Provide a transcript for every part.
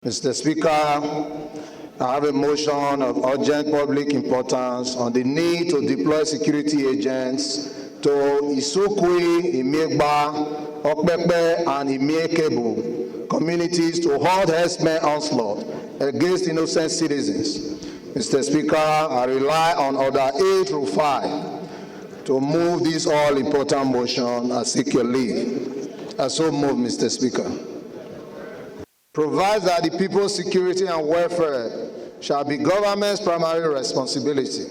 Mr. Speaker, I have a motion of urgent public importance on the need to deploy security agents to Itsukwi, Imiegba, Okpekpe, and Imiakebu communities to halt herdsmen onslaught against innocent citizens. Mr. Speaker, I rely on Order 8 through 5 to move this all-important motion. I seek your leave. I so move, Mr. Speaker. Provides that the people's security and welfare shall be government's primary responsibility.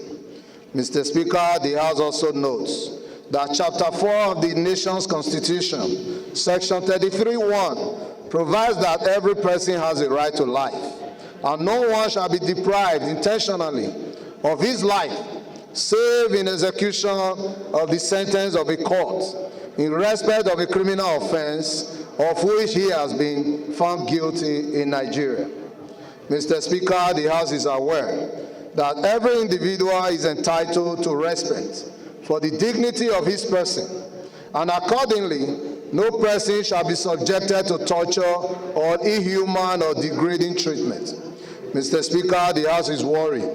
Mr. Speaker, the House also notes that Chapter 4 of the nation's Constitution, Section 33(1), provides that every person has a right to life, and no one shall be deprived intentionally of his life, save in execution of the sentence of a court, in respect of a criminal offense of which he has been found guilty in Nigeria. Mr. Speaker, the House is aware that every individual is entitled to respect for the dignity of his person, and accordingly, no person shall be subjected to torture or inhuman or degrading treatment. Mr. Speaker, the House is worried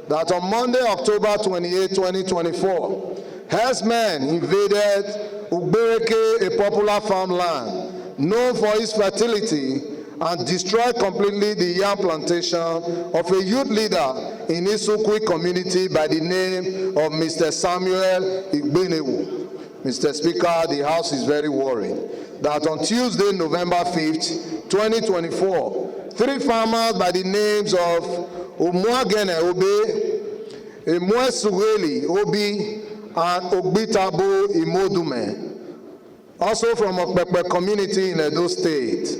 that on Monday, October 28, 2024, herdsmen invaded Okpekpe, a popular farmland known for its fertility, and destroyed completely the yam plantation of a youth leader in Itsukwi community by the name of Mr. Samuel Igbenewu. Mr. Speaker, the House is very worried that on Tuesday, November 5th, 2024, 3 farmers by the names of Umuagene Obe, Emwesugeli Obi, and Ogbitabo Imodume, also from Okpekpe community in Edo State,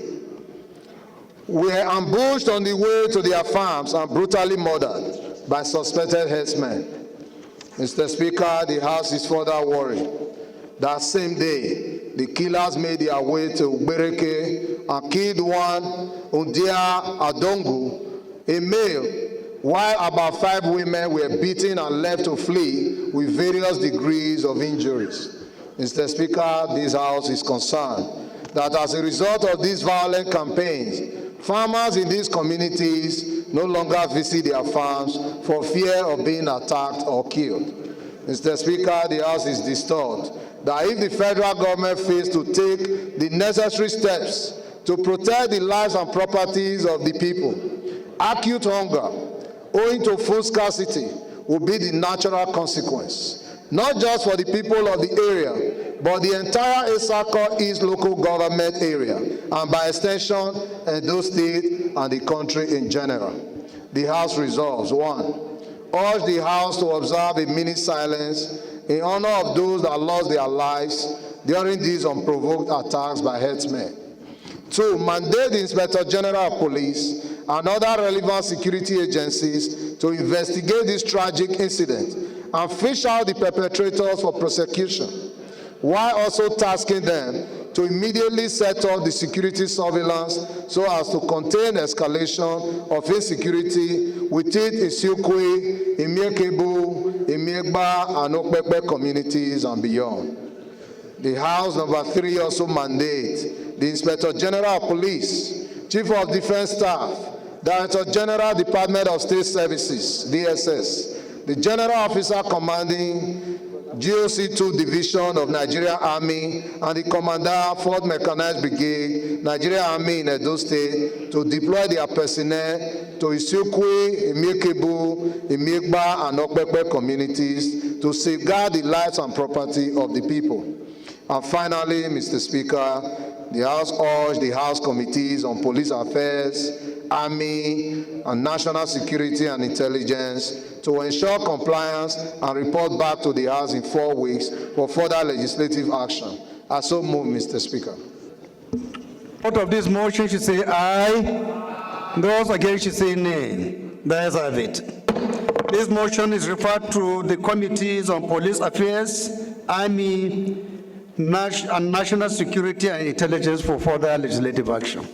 were ambushed on the way to their farms and brutally murdered by suspected herdsmen. Mr. Speaker, the House is further worried that same day, the killers made their way to Okpekpe and killed one Undia Adongu, a male, while about 5 women were beaten and left to flee with various degrees of injuries. Mr. Speaker, this House is concerned that as a result of these violent campaigns, farmers in these communities no longer visit their farms for fear of being attacked or killed. Mr. Speaker, the House is disturbed that if the federal government fails to take the necessary steps to protect the lives and properties of the people, acute hunger, owing to food scarcity, will be the natural consequence, not just for the people of the area, but the entire Isako East local government area, and by extension, Edo State and the country in general. The House resolves: 1. Urge the House to observe a minute silence in honor of those that lost their lives during these unprovoked attacks by herdsmen. 2. Mandate the Inspector General of Police and other relevant security agencies to investigate this tragic incident and fish out the perpetrators for prosecution, while also tasking them to immediately set up the security surveillance so as to contain escalation of insecurity within Itsukwi, Imiakebu, Imiegba, and Okpekpe communities and beyond. The House, number 3, also mandates the Inspector General of Police, Chief of Defense Staff, Director General, Department of State Services, DSS, the General Officer Commanding GOC-2 Division of Nigeria Army, and the Commander, 4th Mechanized Brigade, Nigeria Army in Edo State, to deploy their personnel to Itsukwi, Imiakebu, Imiegba, and Okpekpe communities to safeguard the lives and property of the people. And finally, Mr. Speaker, the House urged the House Committees on Police Affairs, Army, and National Security and Intelligence to ensure compliance and report back to the House in 4 weeks for further legislative action. I so move, Mr. Speaker. Out of this motion, should say aye. Those against should say nay. The ayes have it. This motion is referred to the Committees on Police Affairs, Army, and National Security and Intelligence for further legislative action.